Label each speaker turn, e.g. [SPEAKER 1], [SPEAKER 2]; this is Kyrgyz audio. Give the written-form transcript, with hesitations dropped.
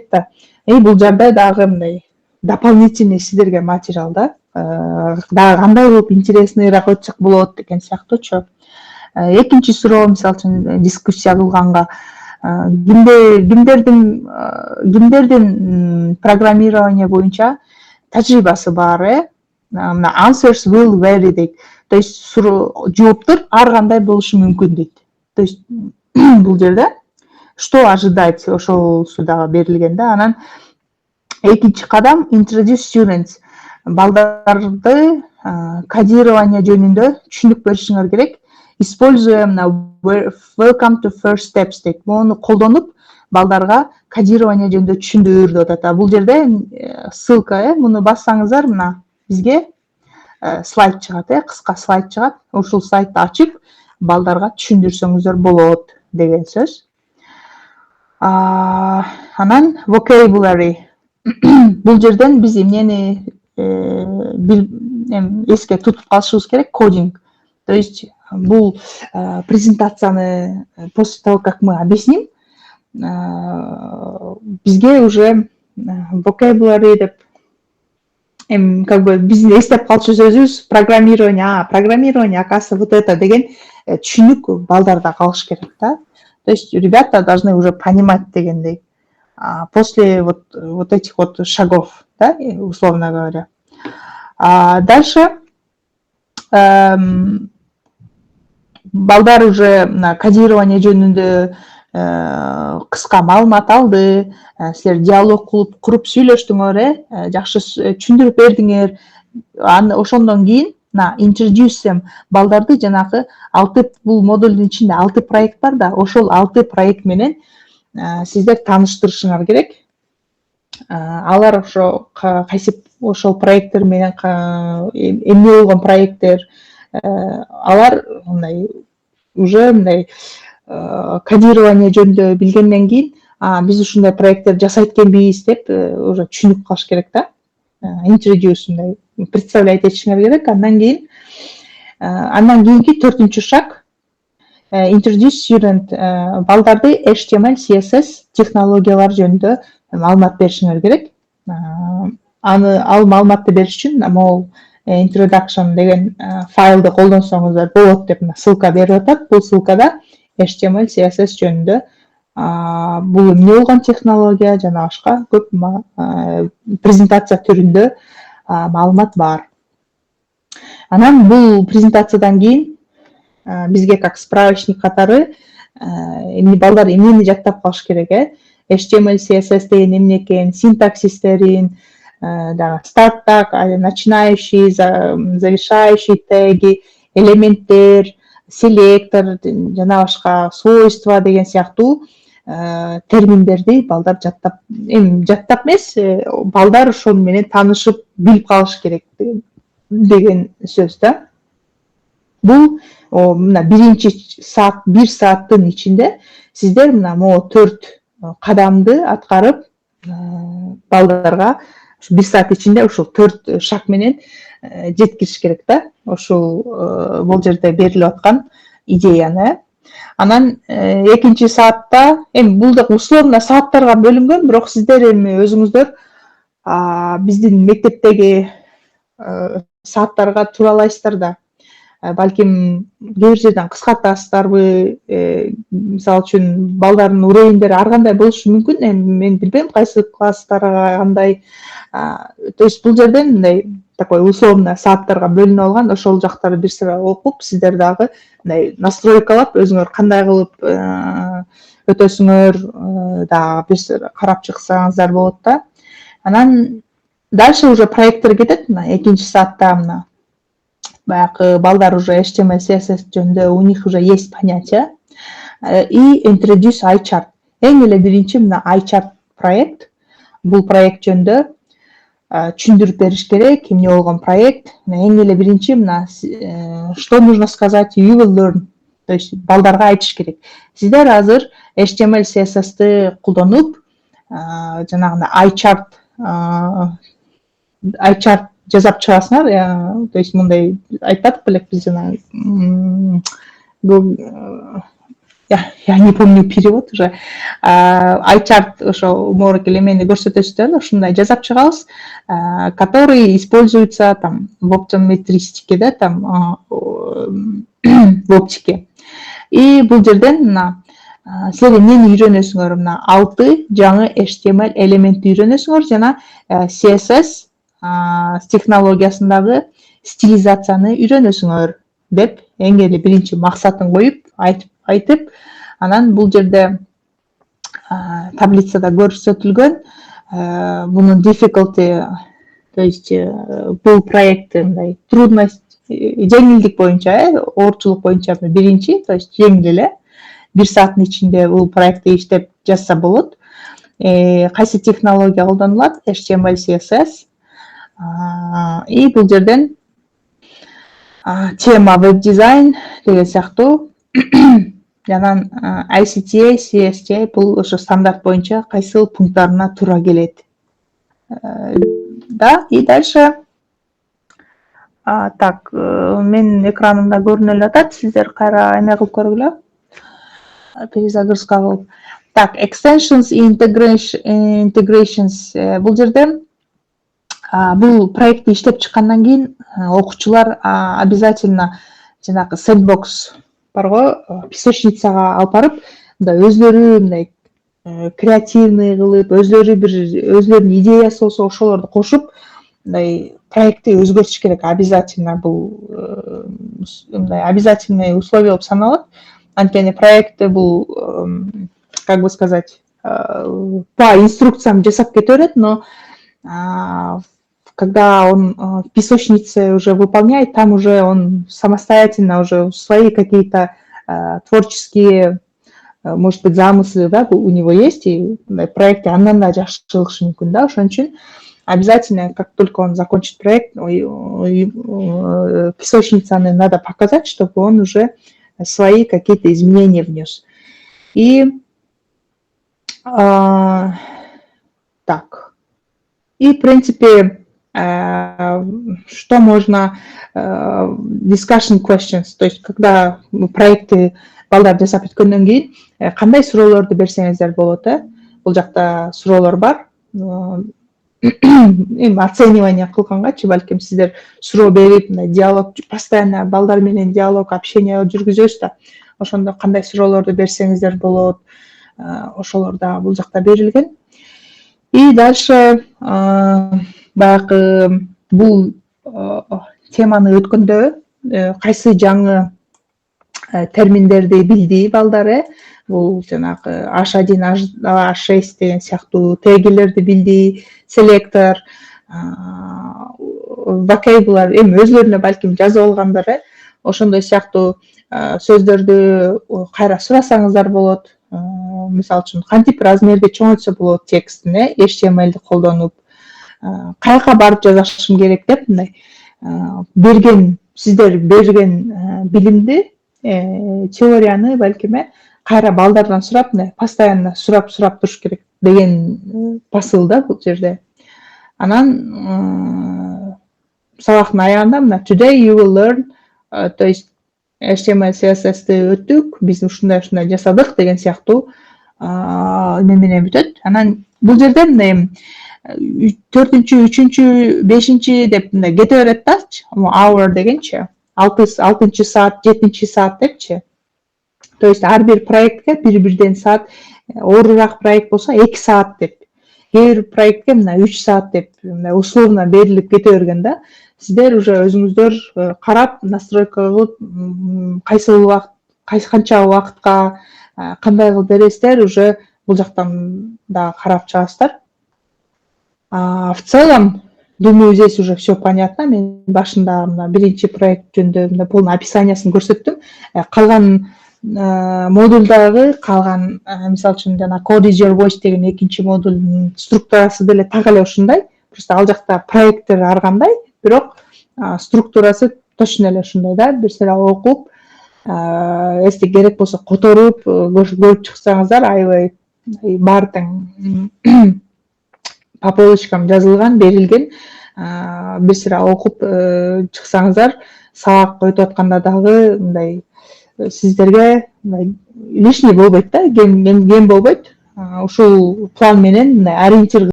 [SPEAKER 1] айтат да. Бул жагдай дагы мындай дополнительный силерге материал да. Дагы кандай кылып интересныйраак өтсөк болот деген сыяктуучу. Экинчи суроо мисалы үчүн дискуссия кылганга кимдердин программирование боюнча тажрыйбасы бар, мына answers will vary дейт. То есть жооптор ар кандай болушу мүмкүн дейт. То есть бул жерде что ожидать ошол суда берилген да. Анан экинчи кадам introduce students. Балдарды кодирование жөнүндө түшүнүк беришиңер керек. Используя welcome to first steps дейт. Мону колдонуп балдарга кодирование жөнүндө түшүндүр деп атат. Бул жерде ссылка, муну бассаңыздар мына бизге слайд чыгат, кыска слайд чыгат. Ушул слайдты ачып балдарга түшүндүрсөңүздөр болот деген сөз. Анан vocabulary. Бул жерден биз эмнени эске тутуп калышыбыз керек? Кодинг. То есть бул презентацияны после того, как мы объясним, бизге уже vocabulary деп как бы биздин эстеп калчу сөзүбүз программирование, оказывается, вот это деген түшүнүк балдарда калыш керек да. То есть ребята должны уже понимать дегендей. После вот этих вот шагов, да, условно говоря. Дальше балдар уже кодирование жөнүндө кыска маалымат алды, силер диалог куруп сүйлөштүңөр, жакшы түшүндүрүп бердиңер. Ошондон кийин introduce them балдарды жанагы 6 бул модулдун ичинде 6 проект бар да, ошол 6 проект менен сиздер тааныштырышыңар керек. Алар ошо кайсы ошол проекттер менен эмне болгон проекттер, алар мындай уже мындай кодирование жөнүндө билгенден кийин биз ушундай проекттер жасайт экенбиз деп уже түшүнүп калыш керек да. Introduce мындай представлять этишиңер керек. Андан кийинки 4-чү шаг introduce student балдарды HTML, CSS технологиялар жөнүндө маалымат беришиңер керек. Ал маалыматты бериш үчүн могул introduction деген файлды колдонсоңуздар болот деп ссылка берип атат. Бул ссылкада HTML, CSS жөнүндө бул эмне болгон технология жана башка көп презентация түрүндө маалымат бар. Анан бул презентациядан кийин бизге как справочник катары балдар эмнени жаттап калыш керек, HTML, CSS деген эмне экен, синтаксистерин, старт так, начинающий, завершающий теги, элементтер, селектор жана башка свойства деген сыяктуу терминдерди балдар жаттап эмес, балдар ошол менен таанышып билип калыш керек деген сөз да. Бул мына биринчи саат, 1 сааттын ичинде сиздер мына могу 4 кадамды аткарып балдарга 1 саат ичинде ушул 4 шаг менен жеткириш керек да. Ушул бул жерде берилип аткан идеяны. Анан экинчи саатта бул да условно сааттарга бөлүнгөн, бирок сиздер өзүңүздөр биздин мектептеги сааттарга туралайсыздар да. Балким кээ бир жерден кыскартасыздарбы, мисалы үчүн балдардын уровендери ар кандай болушу мүмкүн. Мен билбейм кайсы класстарга кандай. То есть бул жерден мындай такой условно сааттарга бөлүнүп алган, ошол жактарды бир сыра окуп, сиздер дагы мындай настройкалап өзүңөр кандай кылып өтөсүңөр дагы бир сыра карап чыксаңыздар болот да. Анан дальше уже проекттер кетет. Мына экинчи саатта мына баягы балдар уже HTML, CSS жөнүндө у них уже есть понятие. И introduce iChart. Эң эле биринчи мына iChart проект. Бул проект жөнүндө түшүндүрүп бериш керек, эмне болгон проект. Эң эле биринчи мына что нужно сказать, you will learn. То есть балдарга айтыш керек. Сиздер азыр HTML, CSS-ти колдонуп, жанагы iChart жазап чыгасыңар. То есть мындай айтпадык белек биз жана я не помню перевод уже. iChart ошо уморок элемени көрсөтөсүздөр, ушундай жасап чыгабыз, который используется там в оптометристике, да, там в оптике. И бул жерден мына силер эмнени үйрөнөсүңөр, мына 6 жаңы HTML элементти үйрөнөсүңөр жана CSS технологиясындагы стилизацияны үйрөнөсүңөр деп эң эле биринчи максатын коюп айтып, анан бул жерде таблицада көрсөтүлгөн бунун difficulty, то есть бул проекти мындай трудность, жеңилдик боюнча, оорчулук боюнча биринчи, то есть жеңил эле 1 сааттын ичинде бул проектти иштеп жазса болот. Кайсы технология колдонулат? HTML, CSS. И бул жерден тема веб дизайн деген сыяктуу анан ICTA, CSJ бул ошо стандарт боюнча кайсыл пункттарына туура келет. Да, и дальше так, менин экранымда көрүнүп эле атат, сиздер кайра эме кылып көргүлө. Перезагрузка кылып. Так, extensions и integrations бул жерде бул проектти иштеп чыккандан кийин окуучулар обязательно жанагы sandbox барго, песочницага алып барып, мындай өзлөрү мындай креативный кылып, өзлөрүнүн идеясы болсо ошолорду кошуп, мындай проектти өзгөртүш керек. Обязательно бул мындай обязательный условие болуп саналат. Анткени проектти бул, как бы сказать, по инструкциям жасап кете берет, но когда он в песочнице уже выполняет, там уже он самостоятельно уже свои какие-то творческие, может быть, замыслы, да, у него есть, и проекты андан да жакшы чыгышы мүмкүн, да, ошон үчүн обязательно, как только он закончит проект, песочницаны надо показать, чтобы он уже свои какие-то изменения внес. И так, и в принципе, что можно discussion questions, то есть когда проекты балдар жасап өткөндөн кийин кандай суроолорду берсеңиздер болот, бул жакта суроолор бар. Эми оценивание кылгангачы балким сиздер суроо берип, диалог, постоянно балдар менен диалог, общение жүргүзөсүз да. Ошондо кандай суроолорду берсеңиздер болот, ошолор да бул жакта берилген. И дальше баягы бул теманы өткөндө кайсы жаңы терминдерди билди балдар, бул жанагы H1, H6 деген сыяктуу тегилерди билди, селектор, vocabulary, эми өзлөрүнө балким жазып алгандар, ошондой сыяктуу сөздөрдү кайра сурасаңыздар болот. Мисалы үчүн кантип размерди чоңойтса болот текстин, HTML-ди колдонуп, каяка барып жазышым керек деп, мындай сиздер берген билимди, теорияны балким кайра балдардан сурап, постоянно сурап туруш керек деген посыл да бул жерде. Анан сабактын аягында мына today you will learn, то есть HTML, CSS-ти өттүк, биз ушундай жасадык деген сыяктуу эме менен бүтөт. Анан бул жерде мындай 4-чү, 3-чү, 5-чи деп мындай кете берет да, hour дегенчи, 6-чы саат, 7-чи саат депчи. То есть ар бир проектке бир-бирден саат, оорураак проект болсо 2 саат деп, кээ бир проектке мына 3 саат деп условно берилип кете берген да. Сиздер уже өзүңүздөр карап, настройка кылып, кайсыл убакыт, канча убакытка кандай кылып бересиздер, уже бул жактан да карап чыгасыздар. В целом, думаю, здесь уже все понятно. Мен башында мына биринчи проект жөнүндө полный описаниясын көрсөттүм. Калган модульдагы калган, мисалы үчүн жана Code is your voice деген экинчи модулдун структурасы деле так эле ушундай. Просто ал жакта проекттер ар кандай, бирок структурасы точно эле ушундай да. Бир сыра окуп, эсте керек болсо которуп, көрүп чыксаңыздар, аябай бар тең по полочкам жазылган, берилген. Бир сыра окуп чыксаңыздар, сабак өтүп атканда дагы мындай сиздерге лишний болбойт да, кем болбойт. Ушул план менен мындай ориентир